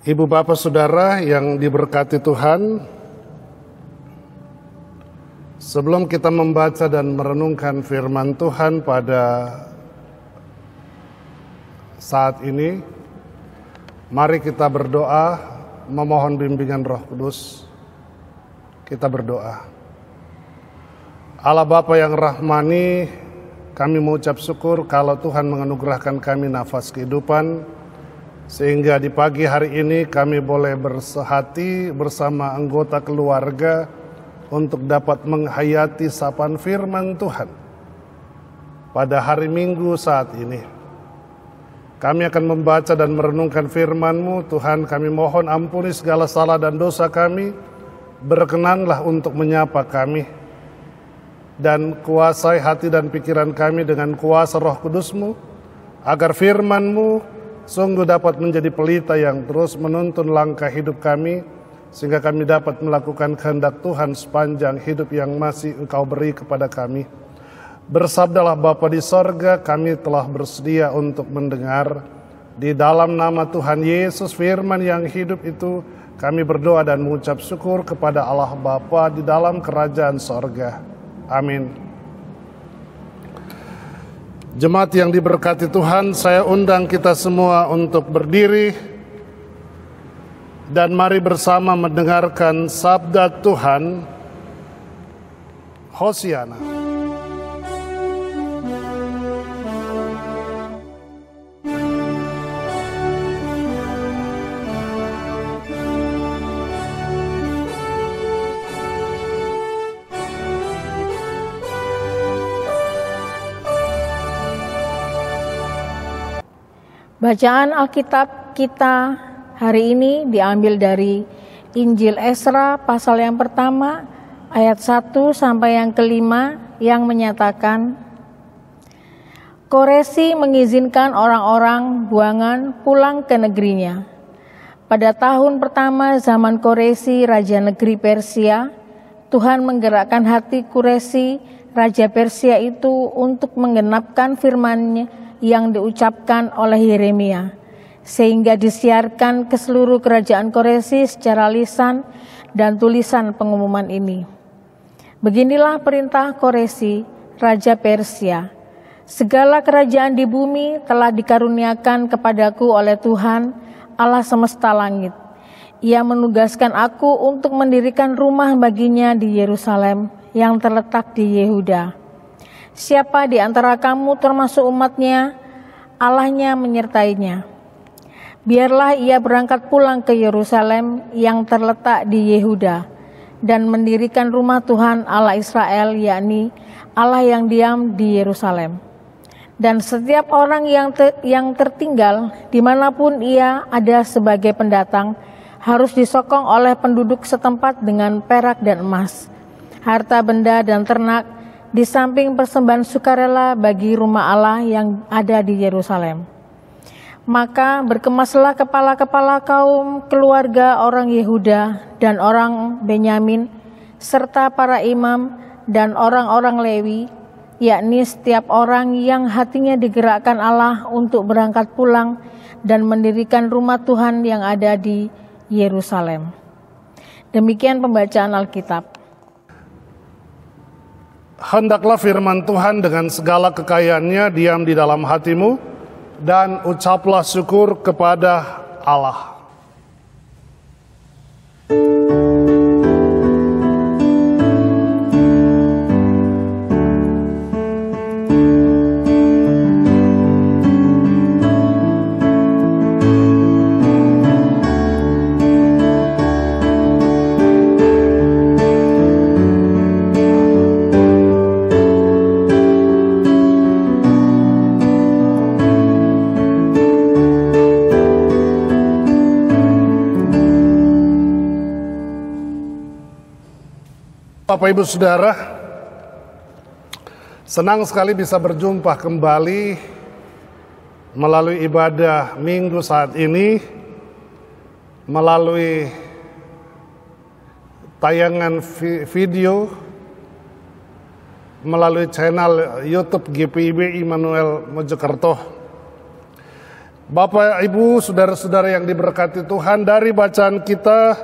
Ibu bapak saudara yang diberkati Tuhan, sebelum kita membaca dan merenungkan firman Tuhan pada saat ini, mari kita berdoa memohon bimbingan Roh Kudus. Kita berdoa. Allah Bapa yang rahmani, kami mengucap syukur kalau Tuhan menganugerahkan kami nafas kehidupan, sehingga di pagi hari ini kami boleh bersehati bersama anggota keluarga untuk dapat menghayati sapaan firman Tuhan pada hari Minggu saat ini. Kami akan membaca dan merenungkan firman-Mu. Tuhan, kami mohon ampuni segala salah dan dosa kami. Berkenanlah untuk menyapa kami dan kuasai hati dan pikiran kami dengan kuasa Roh Kudus-Mu, agar firman-Mu sungguh dapat menjadi pelita yang terus menuntun langkah hidup kami, sehingga kami dapat melakukan kehendak Tuhan sepanjang hidup yang masih Engkau beri kepada kami. Bersabdalah Bapa di sorga, kami telah bersedia untuk mendengar. Di dalam nama Tuhan Yesus, firman yang hidup itu, kami berdoa dan mengucap syukur kepada Allah Bapa di dalam kerajaan sorga. Amin. Jemaat yang diberkati Tuhan, saya undang kita semua untuk berdiri dan mari bersama mendengarkan sabda Tuhan. Hosiana. Bacaan Alkitab kita hari ini diambil dari Injil Esra pasal yang pertama ayat 1 sampai yang kelima yang menyatakan, Koresi mengizinkan orang-orang buangan pulang ke negerinya. Pada tahun pertama zaman Koresi Raja Negeri Persia, Tuhan menggerakkan hati Koresi Raja Persia itu untuk menggenapkan firman-Nya yang diucapkan oleh Yeremia, sehingga disiarkan ke seluruh kerajaan Koresi secara lisan dan tulisan pengumuman ini. Beginilah perintah Koresi, Raja Persia. Segala kerajaan di bumi telah dikaruniakan kepadaku oleh Tuhan, Allah semesta langit. Ia menugaskan aku untuk mendirikan rumah baginya di Yerusalem yang terletak di Yehuda. Siapa di antara kamu termasuk umatnya, Allahnya menyertainya. Biarlah ia berangkat pulang ke Yerusalem yang terletak di Yehuda dan mendirikan rumah Tuhan Allah Israel, yakni Allah yang diam di Yerusalem. Dan setiap orang yang tertinggal dimanapun ia ada sebagai pendatang harus disokong oleh penduduk setempat dengan perak dan emas, harta benda dan ternak, di samping persembahan sukarela bagi rumah Allah yang ada di Yerusalem. Maka berkemaslah kepala-kepala kaum keluarga orang Yehuda dan orang Benyamin, serta para imam dan orang-orang Lewi, yakni setiap orang yang hatinya digerakkan Allah untuk berangkat pulang dan mendirikan rumah Tuhan yang ada di Yerusalem. Demikian pembacaan Alkitab. Hendaklah firman Tuhan dengan segala kekayaannya diam di dalam hatimu, dan ucaplah syukur kepada Allah. Bapak Ibu Saudara, senang sekali bisa berjumpa kembali melalui ibadah Minggu saat ini, melalui tayangan video, melalui channel YouTube GPIB Immanuel Mojokerto. Bapak, Ibu, saudara-saudara yang diberkati Tuhan, dari bacaan kita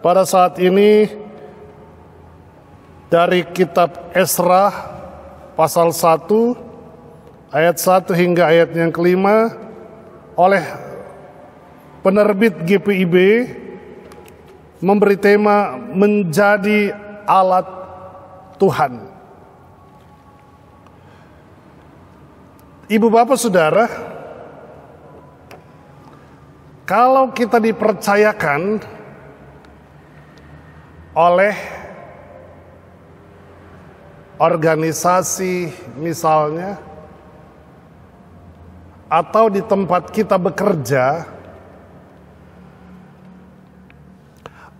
pada saat ini dari kitab Esra pasal 1 ayat 1 hingga ayat yang kelima oleh penerbit GPIB memberi tema menjadi alat Tuhan. Ibu, bapak, saudara, kalau kita dipercayakan oleh organisasi misalnya, atau di tempat kita bekerja,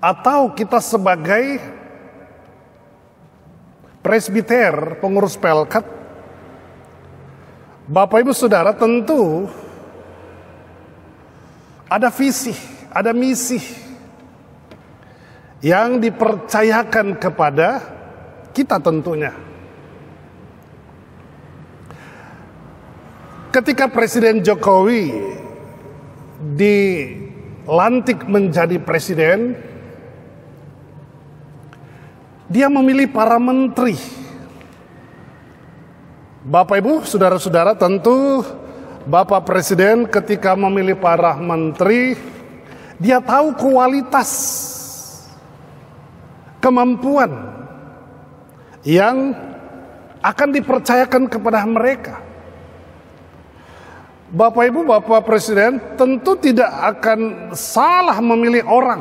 atau kita sebagai presbiter, pengurus pelkat, Bapak, Ibu, saudara, tentu ada visi, ada misi yang dipercayakan kepada kita tentunya. Ketika Presiden Jokowi dilantik menjadi presiden, dia memilih para menteri. Bapak, Ibu, saudara-saudara, tentu Bapak Presiden ketika memilih para menteri, dia tahu kualitas, kemampuan yang akan dipercayakan kepada mereka. Bapak, Ibu, Bapak Presiden tentu tidak akan salah memilih orang.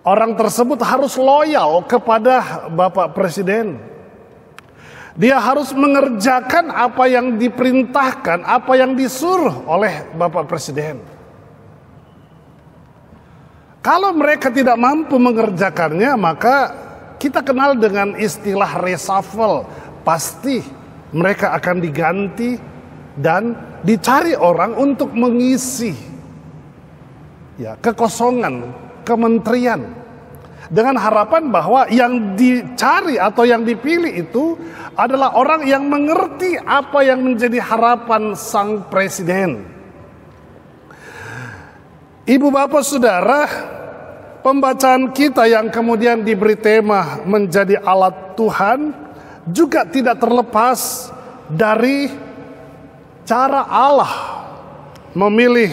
Orang tersebut harus loyal kepada Bapak Presiden. Dia harus mengerjakan apa yang diperintahkan, apa yang disuruh oleh Bapak Presiden. Kalau mereka tidak mampu mengerjakannya, maka kita kenal dengan istilah reshuffle. Pasti mereka akan diganti dan dicari orang untuk mengisi kekosongan kementerian. Dengan harapan bahwa yang dicari atau yang dipilih itu adalah orang yang mengerti apa yang menjadi harapan sang presiden. Ibu, bapak, saudara, pembacaan kita yang kemudian diberi tema menjadi alat Tuhan juga tidak terlepas dari cara Allah memilih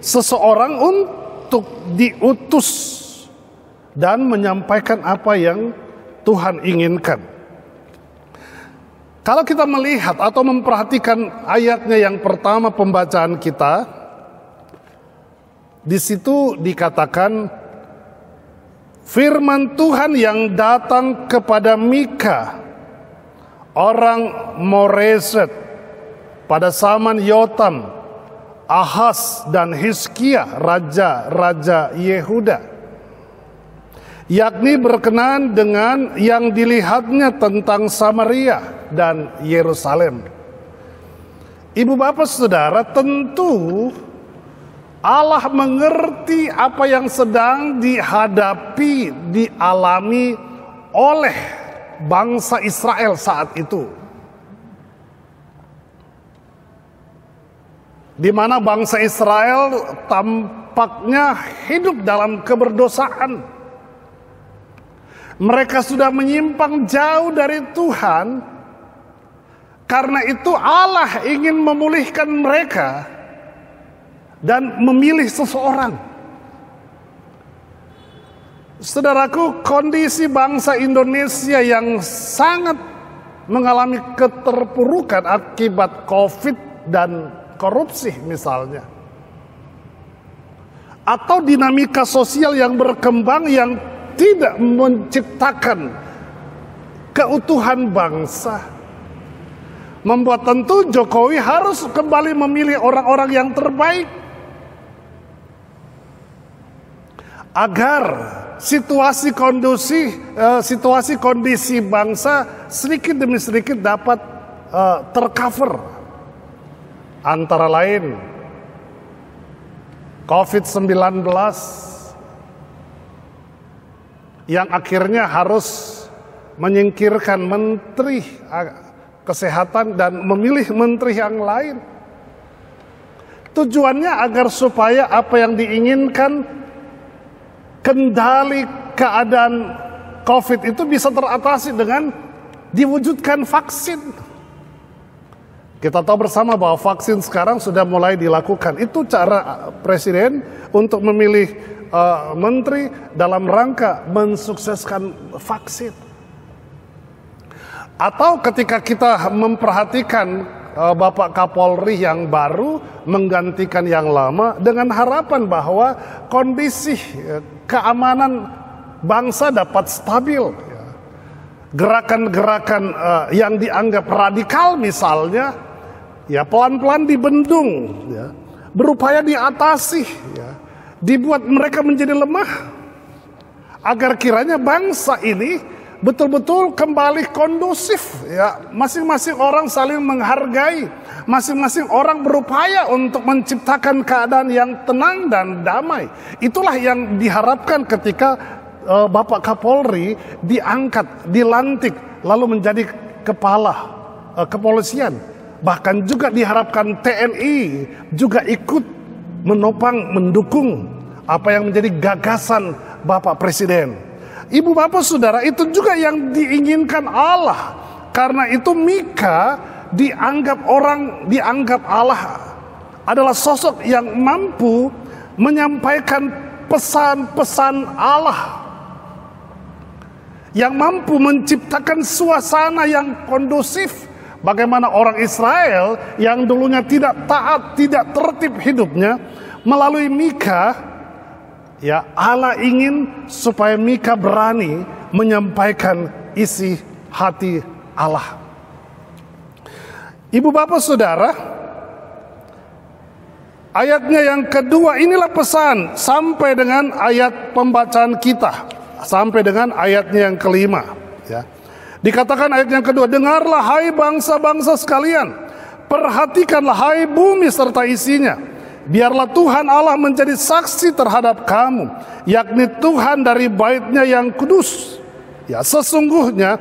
seseorang untuk diutus dan menyampaikan apa yang Tuhan inginkan. Kalau kita melihat atau memperhatikan ayatnya yang pertama pembacaan kita, di situ dikatakan firman Tuhan yang datang kepada Mika, orang Moreset, pada zaman Yotam, Ahaz dan Hizkia, raja-raja Yehuda, yakni berkenaan dengan yang dilihatnya tentang Samaria dan Yerusalem. Ibu, bapak, saudara, tentu Allah mengerti apa yang sedang dihadapi, dialami oleh bangsa Israel saat itu, di mana bangsa Israel tampaknya hidup dalam keberdosaan. Mereka sudah menyimpang jauh dari Tuhan. Karena itu Allah ingin memulihkan mereka dan memilih seseorang. Saudaraku, kondisi bangsa Indonesia yang sangat mengalami keterpurukan akibat COVID dan korupsi misalnya, atau dinamika sosial yang berkembang yang tidak menciptakan keutuhan bangsa, membuat tentu Jokowi harus kembali memilih orang-orang yang terbaik agar situasi kondisi bangsa sedikit demi sedikit dapat tercover. Antara lain COVID-19 yang akhirnya harus menyingkirkan menteri kesehatan dan memilih menteri yang lain. Tujuannya agar supaya apa yang diinginkan, kendali keadaan COVID itu bisa teratasi dengan diwujudkan vaksin. Kita tahu bersama bahwa vaksin sekarang sudah mulai dilakukan. Itu cara presiden untuk memilih menteri dalam rangka mensukseskan vaksin. Atau ketika kita memperhatikan Bapak Kapolri yang baru menggantikan yang lama dengan harapan bahwa kondisi keamanan bangsa dapat stabil. Gerakan-gerakan yang dianggap radikal misalnya, ya pelan-pelan dibendung, ya, berupaya diatasi, ya, dibuat mereka menjadi lemah, agar kiranya bangsa ini betul-betul kembali kondusif, ya, masing-masing orang saling menghargai, masing-masing orang berupaya untuk menciptakan keadaan yang tenang dan damai. Itulah yang diharapkan ketika Bapak Kapolri diangkat, dilantik, lalu menjadi kepala kepolisian. Bahkan juga diharapkan TNI juga ikut menopang, mendukung apa yang menjadi gagasan Bapak Presiden. Ibu bapak saudara, itu juga yang diinginkan Allah. Karena itu Mika dianggap Allah adalah sosok yang mampu menyampaikan pesan-pesan Allah, yang mampu menciptakan suasana yang kondusif. Bagaimana orang Israel yang dulunya tidak taat, tidak tertib hidupnya, melalui Mika, ya, Allah ingin supaya Mika berani menyampaikan isi hati Allah. Ibu bapak saudara, ayatnya yang kedua inilah pesan sampai dengan ayat pembacaan kita, sampai dengan ayatnya yang kelima, ya. Dikatakan ayat yang kedua, dengarlah hai bangsa-bangsa sekalian, perhatikanlah hai bumi serta isinya. Biarlah Tuhan Allah menjadi saksi terhadap kamu, yakni Tuhan dari bait-Nya yang kudus. Ya, sesungguhnya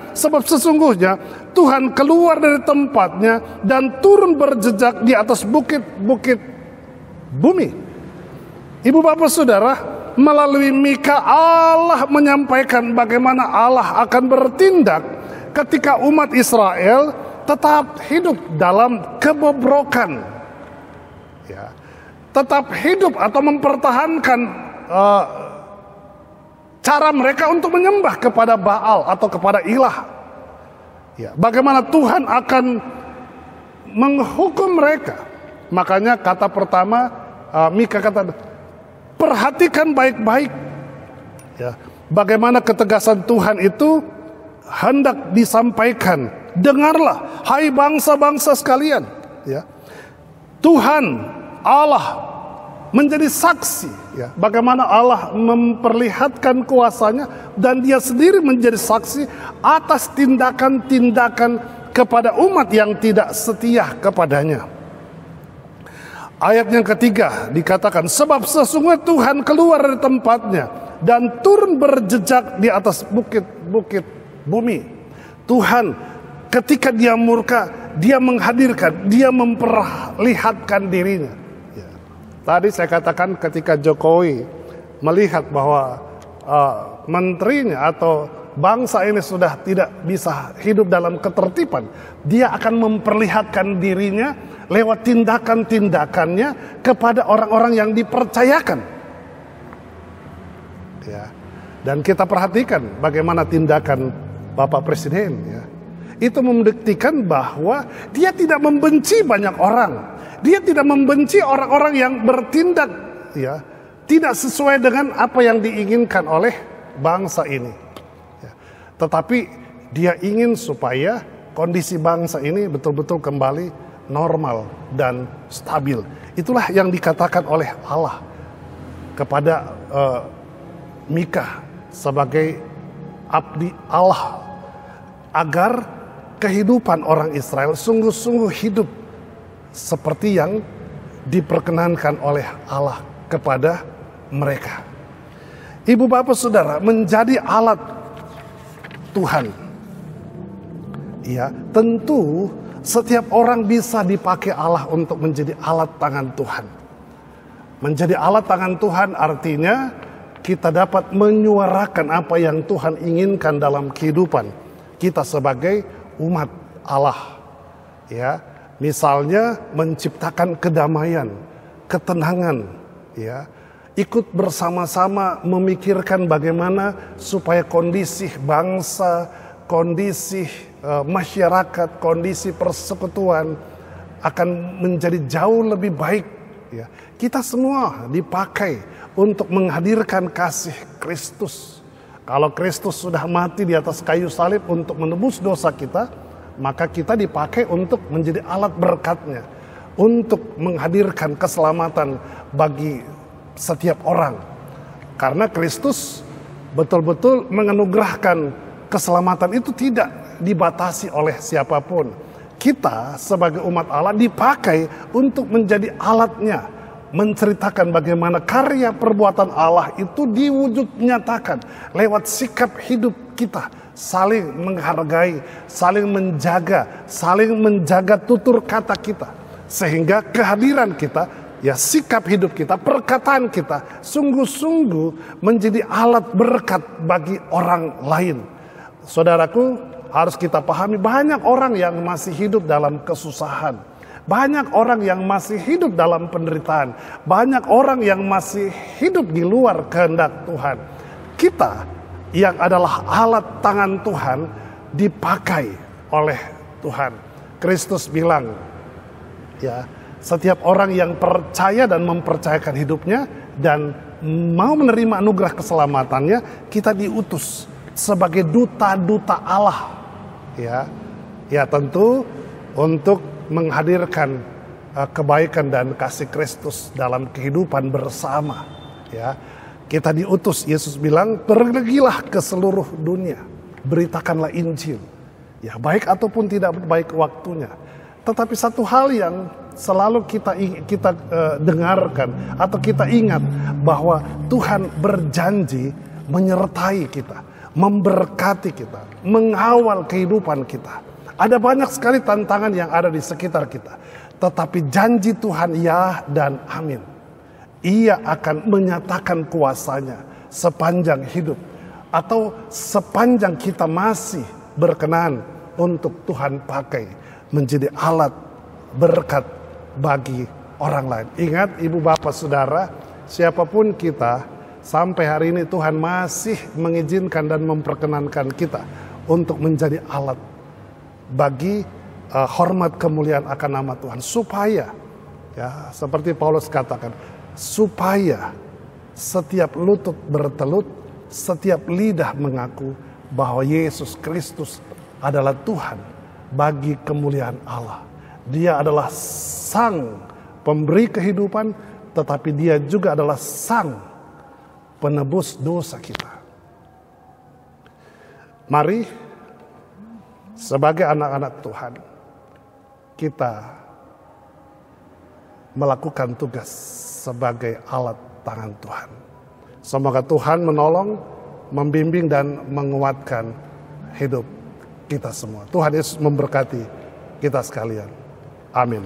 Tuhan keluar dari tempatnya dan turun berjejak di atas bukit-bukit bumi. Ibu bapak saudara, melalui Mika Allah menyampaikan bagaimana Allah akan bertindak ketika umat Israel tetap hidup dalam kebobrokan, ya, tetap hidup atau mempertahankan cara mereka untuk menyembah kepada Baal atau kepada ilah. Ya, bagaimana Tuhan akan menghukum mereka. Makanya kata pertama Mika kata, perhatikan baik-baik, ya, bagaimana ketegasan Tuhan itu hendak disampaikan. Dengarlah hai bangsa-bangsa sekalian, ya. Tuhan Allah menjadi saksi, ya, bagaimana Allah memperlihatkan kuasanya dan Dia sendiri menjadi saksi atas tindakan-tindakan kepada umat yang tidak setia kepadanya. Ayat yang ketiga dikatakan, sebab sesungguhnya Tuhan keluar dari tempatnya dan turun berjejak di atas bukit-bukit bumi. Tuhan ketika Dia murka, Dia menghadirkan, Dia memperlihatkan dirinya. Ya. Tadi saya katakan ketika Jokowi melihat bahwa menterinya atau bangsa ini sudah tidak bisa hidup dalam ketertiban, Dia akan memperlihatkan dirinya lewat tindakan-tindakannya kepada orang-orang yang dipercayakan. Ya. Dan kita perhatikan bagaimana tindakan Bapak Presiden, ya, itu membuktikan bahwa Dia tidak membenci banyak orang. Dia tidak membenci orang-orang yang bertindak, ya, tidak sesuai dengan apa yang diinginkan oleh bangsa ini, ya. Tetapi Dia ingin supaya kondisi bangsa ini betul-betul kembali normal dan stabil. Itulah yang dikatakan oleh Allah kepada Mika sebagai abdi Allah, agar kehidupan orang Israel sungguh-sungguh hidup seperti yang diperkenankan oleh Allah kepada mereka. Ibu bapak saudara, menjadi alat Tuhan ya, tentu setiap orang bisa dipakai Allah untuk menjadi alat tangan Tuhan. Menjadi alat tangan Tuhan artinya kita dapat menyuarakan apa yang Tuhan inginkan dalam kehidupan kita sebagai umat Allah. Ya, misalnya menciptakan kedamaian, ketenangan, ya, ikut bersama-sama memikirkan bagaimana supaya kondisi bangsa, kondisi masyarakat, kondisi persekutuan akan menjadi jauh lebih baik. Ya, kita semua dipakai untuk menghadirkan kasih Kristus. Kalau Kristus sudah mati di atas kayu salib untuk menebus dosa kita, maka kita dipakai untuk menjadi alat berkat-Nya, untuk menghadirkan keselamatan bagi setiap orang. Karena Kristus betul-betul menganugerahkan keselamatan itu tidak dibatasi oleh siapapun. Kita sebagai umat Allah dipakai untuk menjadi alatnya, menceritakan bagaimana karya perbuatan Allah itu diwujud nyatakan lewat sikap hidup kita, saling menghargai, saling menjaga tutur kata kita, sehingga kehadiran kita, ya, sikap hidup kita, perkataan kita sungguh-sungguh menjadi alat berkat bagi orang lain. Saudaraku, harus kita pahami banyak orang yang masih hidup dalam kesusahan. Banyak orang yang masih hidup dalam penderitaan. Banyak orang yang masih hidup di luar kehendak Tuhan. Kita yang adalah alat tangan Tuhan dipakai oleh Tuhan. Kristus bilang, ya, setiap orang yang percaya dan mempercayakan hidupnya dan mau menerima anugerah keselamatannya, kita diutus sebagai duta-duta Allah. Ya, tentu untuk menghadirkan kebaikan dan kasih Kristus dalam kehidupan bersama. Ya, kita diutus, Yesus bilang, pergilah ke seluruh dunia, beritakanlah Injil. Ya, baik ataupun tidak baik waktunya. Tetapi satu hal yang selalu kita dengarkan atau kita ingat, bahwa Tuhan berjanji menyertai kita, memberkati kita, mengawal kehidupan kita. Ada banyak sekali tantangan yang ada di sekitar kita, tetapi janji Tuhan ya dan amin. Ia akan menyatakan kuasa-Nya sepanjang hidup, atau sepanjang kita masih berkenan untuk Tuhan pakai menjadi alat berkat bagi orang lain. Ingat, ibu bapak saudara, siapapun kita, sampai hari ini Tuhan masih mengizinkan dan memperkenankan kita untuk menjadi alat bagi hormat kemuliaan akan nama Tuhan. Supaya, ya, seperti Paulus katakan, supaya setiap lutut bertelut, setiap lidah mengaku bahwa Yesus Kristus adalah Tuhan bagi kemuliaan Allah. Dia adalah Sang Pemberi kehidupan, tetapi Dia juga adalah Sang penebus dosa kita. Mari sebagai anak-anak Tuhan kita melakukan tugas sebagai alat tangan Tuhan. Semoga Tuhan menolong, membimbing dan menguatkan hidup kita semua. Tuhan Yesus memberkati kita sekalian. Amin.